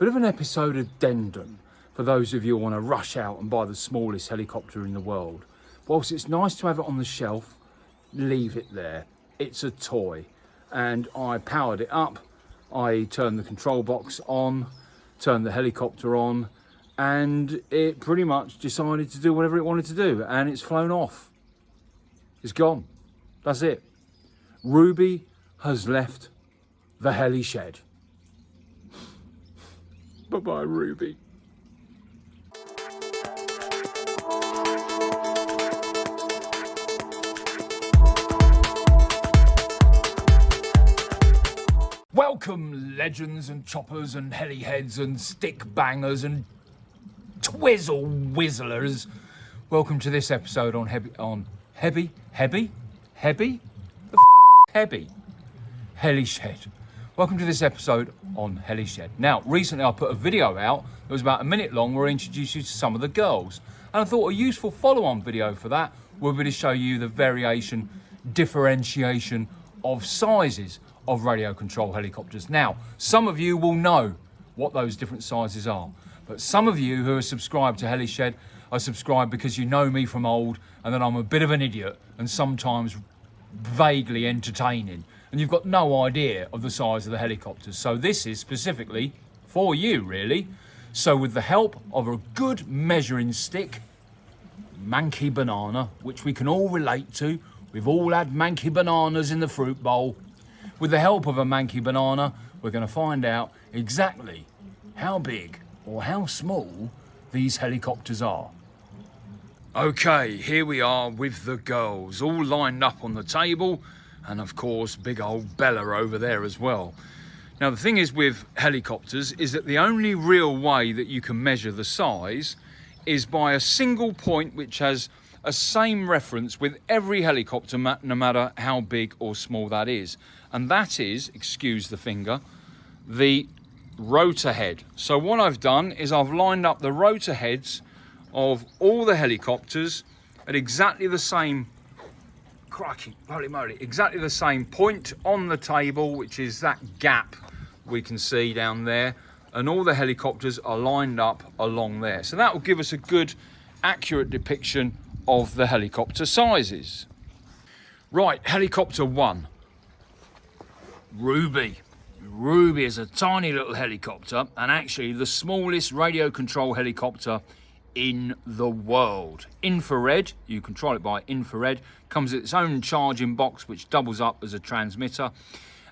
Bit of an episode addendum for those of you who want to rush out and buy the smallest helicopter in the world. Whilst it's nice to have it on the shelf, leave it there. It's a toy. And I powered it up. I turned the control box on, turned the helicopter on, and it pretty much decided to do whatever it wanted to do, and it's flown off. It's gone. That's it. Ruby has left the Heli Shed. Bye-bye, Ruby. Welcome, legends and choppers and heli heads and stick bangers and twizzle whizzlers. Welcome to this episode on Heli Shed. Welcome to this episode on Heli Shed. Now, recently I put a video out that was about a minute long where I introduced you to some of the girls. And I thought a useful follow-on video for that would be to show you the differentiation of sizes of radio control helicopters. Now, some of you will know what those different sizes are, but some of you who are subscribed to Heli Shed are subscribed because you know me from old and that I'm a bit of an idiot and sometimes vaguely entertaining, and you've got no idea of the size of the helicopters. So this is specifically for you, really. So with the help of a good measuring stick, manky banana, which we can all relate to, we've all had manky bananas in the fruit bowl. With the help of a manky banana, we're going to find out exactly how big or how small these helicopters are. Okay, here we are with the girls, all lined up on the table, and of course, big old Bella over there as well. Now, the thing is with helicopters is that the only real way that you can measure the size is by a single point which has a same reference with every helicopter, no matter how big or small that is. And that is, excuse the finger, the rotor head. So what I've done is I've lined up the rotor heads of all the helicopters at exactly the same, crikey, holy moly, exactly the same point on the table, which is that gap we can see down there. And all the helicopters are lined up along there. So that will give us a good, accurate depiction of the helicopter sizes. Right, helicopter one. Ruby. Ruby is a tiny little helicopter and actually the smallest radio control helicopter in the world. Infrared, you control it by infrared, comes with its own charging box which doubles up as a transmitter,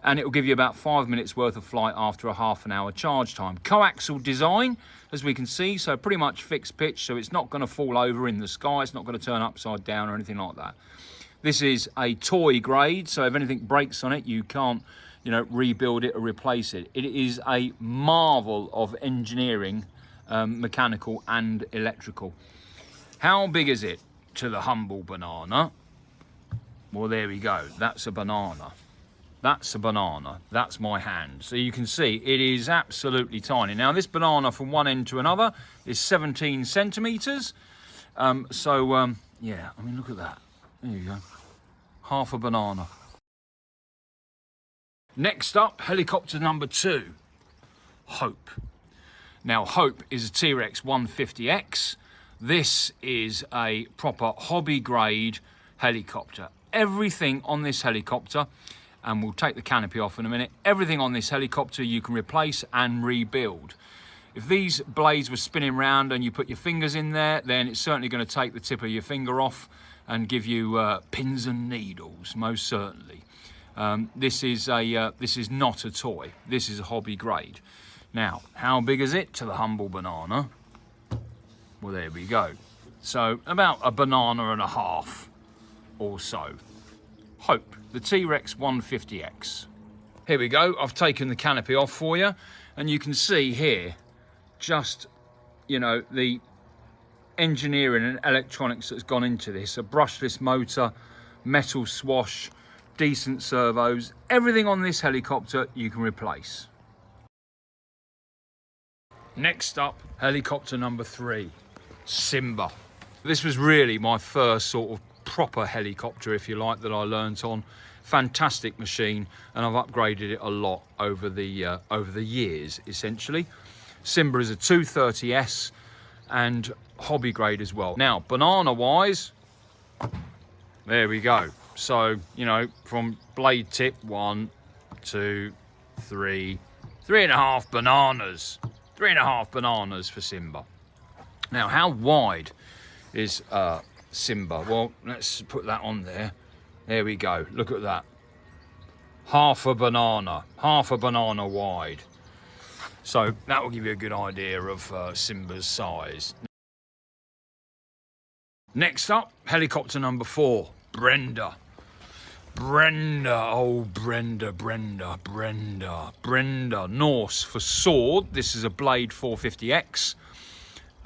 and it will give you about 5 minutes worth of flight after a half-an-hour charge time. Coaxial design, as we can see, so pretty much fixed pitch, so it's not going to fall over in the sky, it's not going to turn upside down or anything like that. This is a toy grade, so if anything breaks on it, you can't, rebuild it or replace it. It is a marvel of engineering, mechanical and electrical. How big is it to the humble banana? Well, there we go. That's a banana. That's a banana. That's my hand. So you can see it is absolutely tiny. Now, this banana from one end to another is 17 centimetres. Yeah, I mean, look at that. There you go. Half a banana. Next up, helicopter number 2, Hope. Now, Hope is a T-Rex 150X. This is a proper hobby grade helicopter. Everything on this helicopter, and we'll take the canopy off in a minute, everything on this helicopter you can replace and rebuild. If these blades were spinning round and you put your fingers in there, then it's certainly going to take the tip of your finger off and give you pins and needles, most certainly. This is not a toy. This is a hobby grade. Now, how big is it to the humble banana? Well, there we go. So about a banana and a half or so. Hope, the T-Rex 150X. Here we go. I've taken the canopy off for you, and you can see here just, the engineering and electronics that's gone into this. A brushless motor, metal swash, decent servos. Everything on this helicopter you can replace. Next up, helicopter number 3, Simba. This was really my first sort of proper helicopter, if you like, that I learnt on. Fantastic machine, and I've upgraded it a lot over the years, essentially. Simba is a 230S and hobby grade as well. Now, banana wise, there we go. So, you know, from blade tip, 1, 2, 3, 3.5 bananas. 3.5 bananas for Simba. Now, how wide is Simba? Well, let's put that on there. There we go. Look at that. Half a banana wide. So that will give you a good idea of Simba's size. Next up, helicopter number 4, Brenda. Brenda, oh Brenda, Norse for sword. This is a Blade 450X.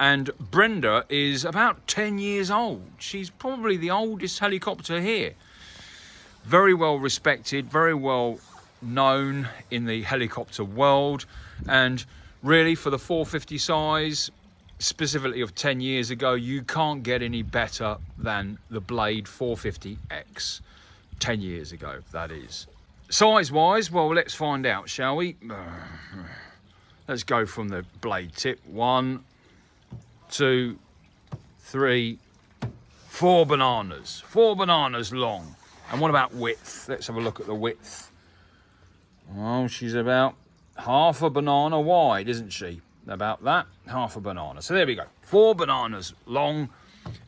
And Brenda is about 10 years old. She's probably the oldest helicopter here. Very well respected, very well known in the helicopter world. And really for the 450 size, specifically of 10 years ago, you can't get any better than the Blade 450X. 10 years ago, that is. Size-wise, well, let's find out, shall we? Let's go from the blade tip. 1, 2, 3, 4 bananas. 4 bananas long. And what about width? Let's have a look at the width. Well, she's about half a banana wide, isn't she? About that, half a banana. So there we go. 4 bananas long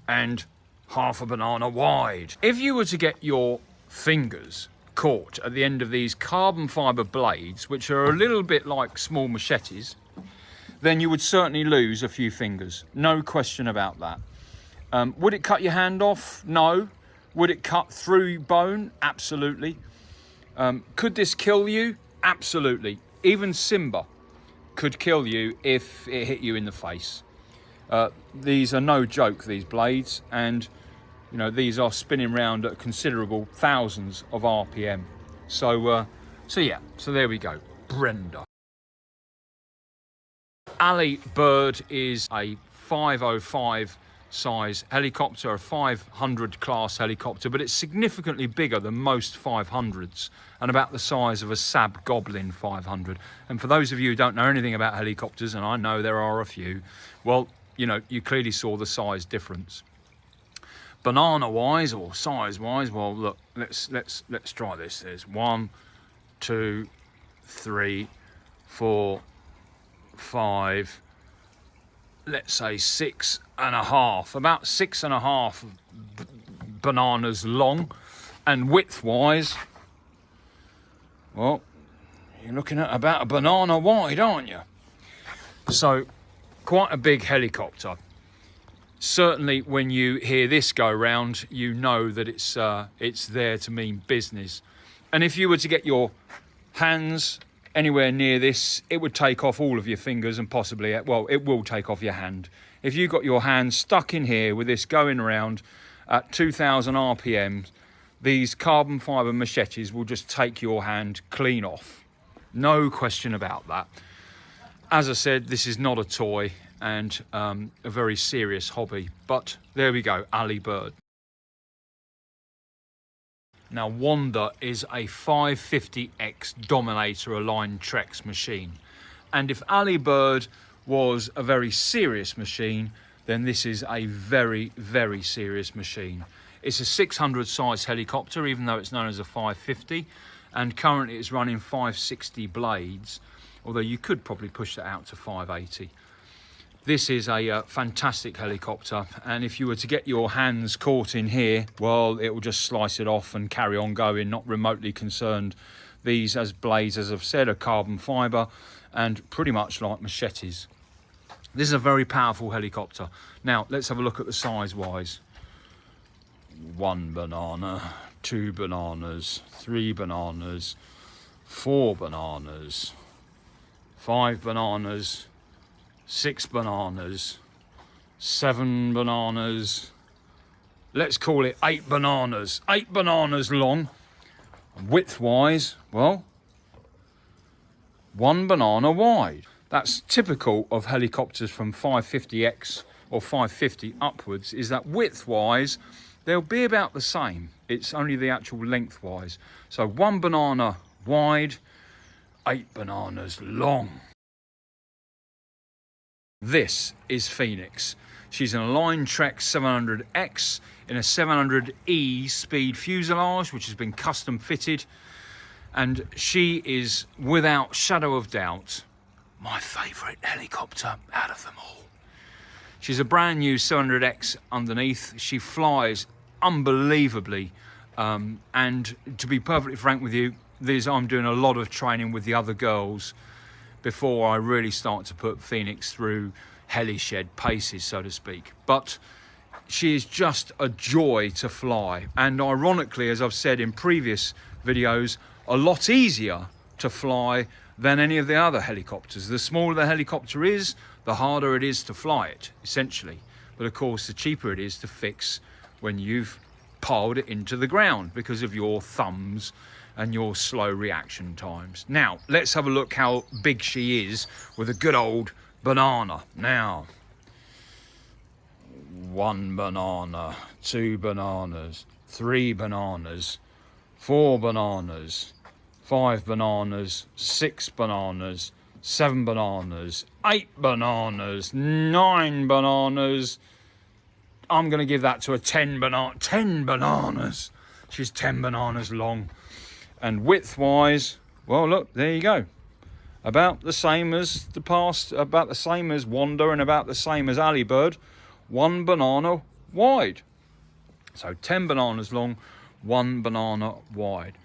and half a banana wide. If you were to get your fingers caught at the end of these carbon fibre blades, which are a little bit like small machetes, then you would certainly lose a few fingers. No question about that. Would it cut your hand off? No. Would it cut through bone? Absolutely. Could this kill you? Absolutely. Even Simba could kill you if it hit you in the face. These are no joke, these blades, and you know, these are spinning round at considerable thousands of RPM. So yeah, so there we go, Brenda. Ali Bird is a 505 size helicopter, a 500 class helicopter, but it's significantly bigger than most 500s and about the size of a Saab Goblin 500. And for those of you who don't know anything about helicopters, and I know there are a few, well, you know, you clearly saw the size difference. Banana wise or size wise, well, look, let's try this. There's 1, 2, 3, 4, 5, let's say 6.5, about 6.5 bananas long, and width wise, well, you're looking at about a banana wide, aren't you? So quite a big helicopter. Certainly when you hear this go round, you know that it's there to mean business. And if you were to get your hands anywhere near this, it would take off all of your fingers and possibly, well, it will take off your hand. If you got your hand stuck in here with this going around at 2000 RPM, these carbon fibre machetes will just take your hand clean off. No question about that. As I said, this is not a toy and a very serious hobby, but there we go, Ali Bird. Now, Wanda is a 550X Dominator aligned Trex machine. And if Ali Bird was a very serious machine, then this is a very, very serious machine. It's a 600 size helicopter, even though it's known as a 550. And currently it's running 560 blades, although you could probably push that out to 580. This is a fantastic helicopter, and if you were to get your hands caught in here, well, it will just slice it off and carry on going, not remotely concerned. These, as blades, as I've said, are carbon fibre and pretty much like machetes. This is a very powerful helicopter. Now, let's have a look at the size-wise. 1 banana, 2 bananas, 3 bananas, 4 bananas, 5 bananas, 6 bananas, 7 bananas, let's call it 8 bananas. 8 bananas long. Width wise, well, 1 banana wide. That's typical of helicopters from 550X or 550 upwards, is that width wise they'll be about the same. It's only the actual length wise. So 1 banana wide, 8 bananas long. This is Phoenix. She's in a Line Trek 700X in a 700E speed fuselage, which has been custom fitted. And she is, without shadow of doubt, my favourite helicopter out of them all. She's a brand new 700X underneath. She flies unbelievably. And to be perfectly frank with you, I'm doing a lot of training with the other girls before I really start to put Phoenix through Heli Shed paces, so to speak. But she is just a joy to fly. And ironically, as I've said in previous videos, a lot easier to fly than any of the other helicopters. The smaller the helicopter is, the harder it is to fly it, essentially. But of course, the cheaper it is to fix when you've piled it into the ground because of your thumbs and your slow reaction times. Now, let's have a look how big she is with a good old banana. Now, 1 banana, 2 bananas, 3 bananas, 4 bananas, 5 bananas, 6 bananas, 7 bananas, 8 bananas, 9 bananas. I'm going to give that to a 10 bananas. She's 10 bananas long. And width-wise, well, look, there you go. About the same as the past, about the same as Wanda and about the same as Ali Bird. 1 banana wide. So 10 bananas long, 1 banana wide.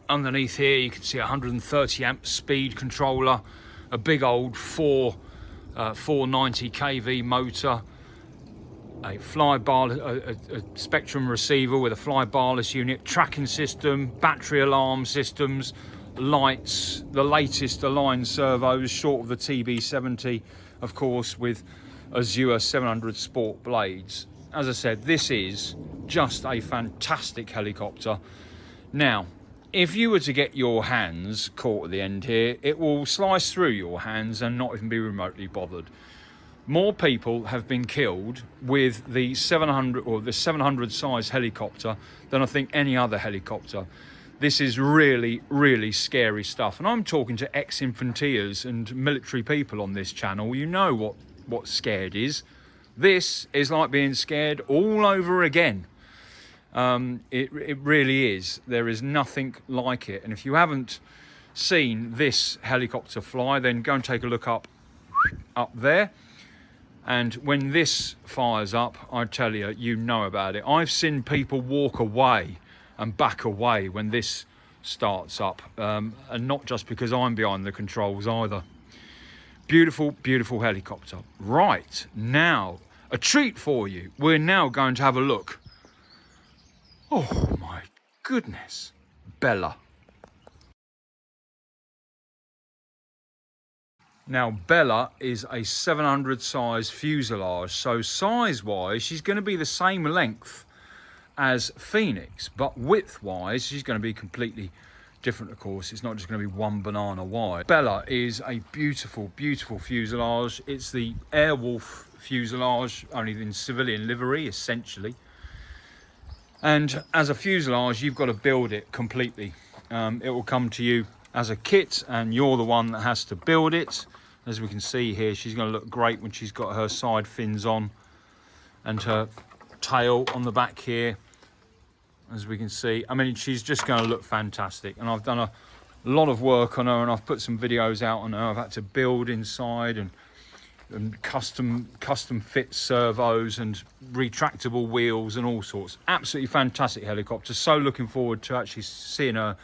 Underneath here, you can see a 130 amp speed controller, a big old 490 kV motor, a spectrum receiver with a fly barless unit, tracking system, battery alarm systems, lights, the latest aligned servos, short of the TB70, of course, with Azure 700 Sport blades. As I said, this is just a fantastic helicopter. Now, if you were to get your hands caught at the end here, it will slice through your hands and not even be remotely bothered. More people have been killed with the 700 or the 700 size helicopter than I think any other helicopter. This is really, really scary stuff. And I'm talking to ex-infanteers and military people on this channel. You know what scared is. This is like being scared all over again. It really is. There is nothing like it. And if you haven't seen this helicopter fly, then go and take a look up there. And when this fires up, I tell you, you know about it. I've seen people walk away and back away when this starts up. And not just because I'm behind the controls either. Beautiful, beautiful helicopter. Right, now, a treat for you. We're now going to have a look. Oh my goodness, Bella. Now, Bella is a 700 size fuselage, so size-wise, she's going to be the same length as Phoenix, but width-wise, she's going to be completely different, of course. It's not just going to be 1 banana wide. Bella is a beautiful, beautiful fuselage. It's the Airwolf fuselage, only in civilian livery, essentially. And as a fuselage, you've got to build it completely. It will come to you as a kit, and you're the one that has to build it. As we can see here, she's going to look great when she's got her side fins on and her tail on the back here, as we can see. I mean, she's just going to look fantastic. And I've done a lot of work on her, and I've put some videos out on her. I've had to build inside and custom fit servos and retractable wheels and all sorts. Absolutely fantastic helicopter. So looking forward to actually seeing her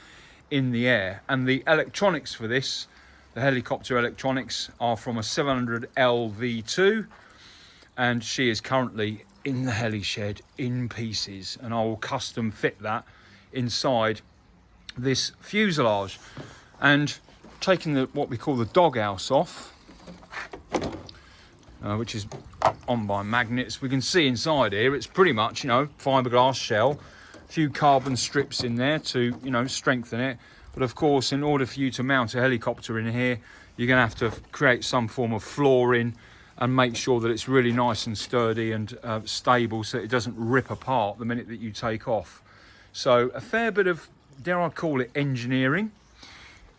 in the air. And the electronics for this, the helicopter electronics, are from a 700 LV2, and she is currently in the Heli Shed in pieces, and I will custom fit that inside this fuselage. And taking what we call the doghouse off, which is on by magnets, we can see inside here it's pretty much, fiberglass shell, a few carbon strips in there to, strengthen it. But of course, in order for you to mount a helicopter in here, you're going to have to create some form of flooring and make sure that it's really nice and sturdy and stable, so it doesn't rip apart the minute that you take off. So a fair bit of, dare I call it, engineering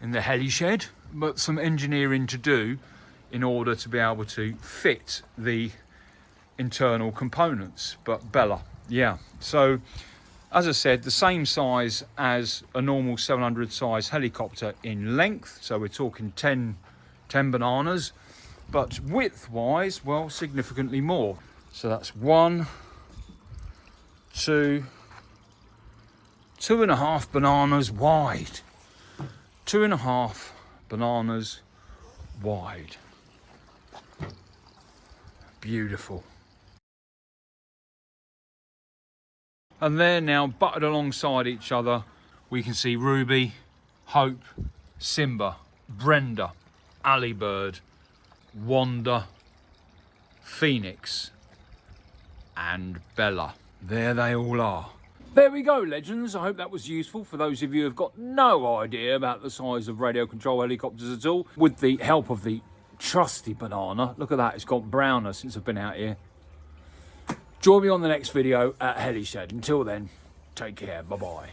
in the Heli Shed, but some engineering to do in order to be able to fit the internal components. But Bella, yeah. So as I said, the same size as a normal 700 size helicopter in length. So we're talking 10 bananas, but width wise, well, significantly more. So that's 1, 2, 2.5 bananas wide. 2.5 bananas wide. Beautiful. And they're now butted alongside each other. We can see Ruby, Hope, Simba, Brenda, Ali Bird, Wanda, Phoenix, and Bella. There they all are. There we go, legends. I hope that was useful for those of you who've got no idea about the size of radio control helicopters at all. With the help of the trusty banana. Look at that, it's got browner since I've been out here. Join me on the next video at Heli Shed. Until then, take care. Bye-bye.